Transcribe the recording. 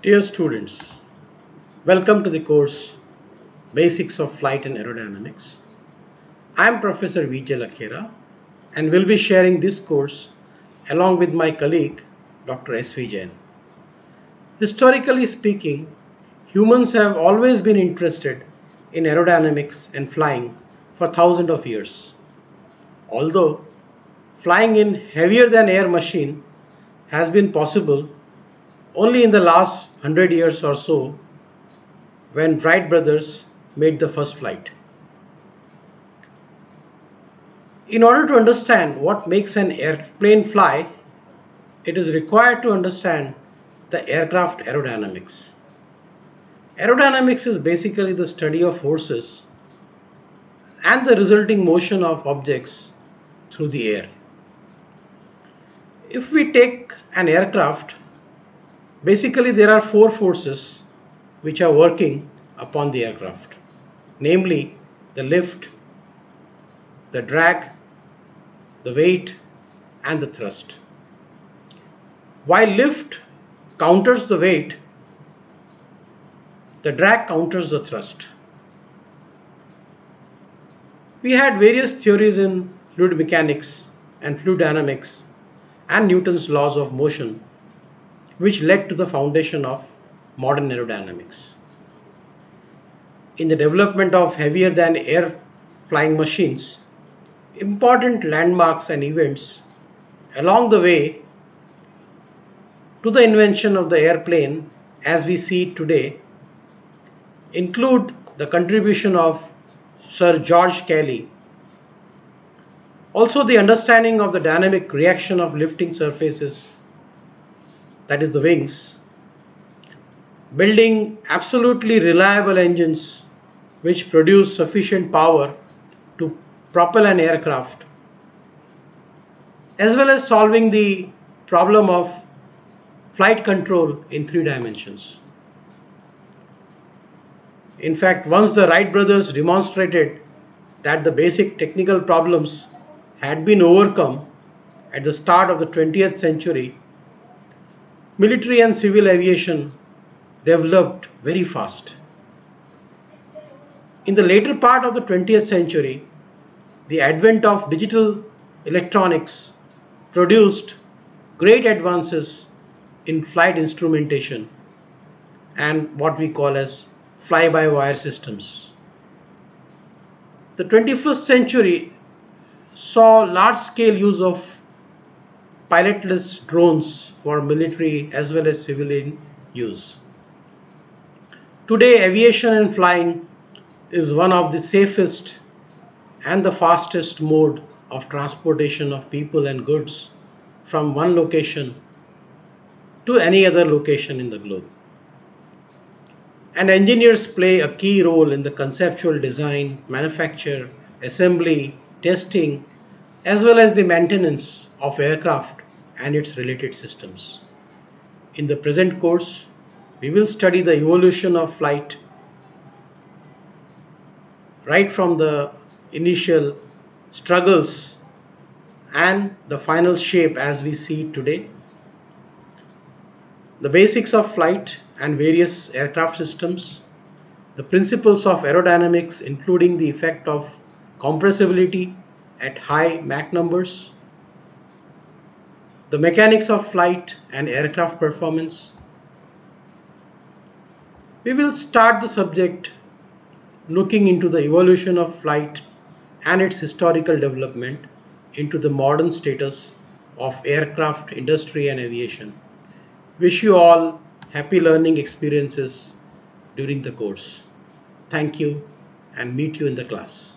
Dear students, welcome to the course Basics of Flight and Aerodynamics. I am Professor Vijay Lakhera and will be sharing this course along with my colleague Dr. S.V. Jain. Historically speaking, humans have always been interested in aerodynamics and flying for thousands of years. Although flying in heavier than air machine has been possible only in the last 100 years or so, when Wright brothers made the first flight. In order to understand what makes an airplane fly, it is required to understand the aircraft aerodynamics. Aerodynamics is basically the study of forces and the resulting motion of objects through the air. If we take an aircraft, basically there are four forces which are working upon the aircraft, namely the lift, the drag, the weight, and the thrust. While lift counters the weight, the drag counters the thrust. We had various theories in fluid mechanics and fluid dynamics and Newton's laws of motion, which led to the foundation of modern aerodynamics. In the development of heavier than air flying machines, important landmarks and events along the way to the invention of the airplane as we see it today include the contribution of Sir George Cayley, also the understanding of the dynamic reaction of lifting surfaces, that is the wings, building absolutely reliable engines which produce sufficient power to propel an aircraft, as well as solving the problem of flight control in 3 dimensions. In fact, once the Wright brothers demonstrated that the basic technical problems had been overcome at the start of the 20th century, military and civil aviation developed very fast. In the later part of the 20th century, the advent of digital electronics produced great advances in flight instrumentation and what we call as fly-by-wire systems. The 21st century saw large-scale use of pilotless drones for military as well as civilian use. Today, aviation and flying is one of the safest and the fastest mode of transportation of people and goods from one location to any other location in the globe. And engineers play a key role in the conceptual design, manufacture, assembly, testing, as well as the maintenance of aircraft and its related systems. In the present course, we will study the evolution of flight right from the initial struggles and the final shape as we see it today, the basics of flight and various aircraft systems, the principles of aerodynamics including the effect of compressibility at high Mach numbers, the mechanics of flight and aircraft performance. We will start the subject looking into the evolution of flight and its historical development into the modern status of aircraft industry and aviation. Wish you all happy learning experiences during the course. Thank you and meet you in the class.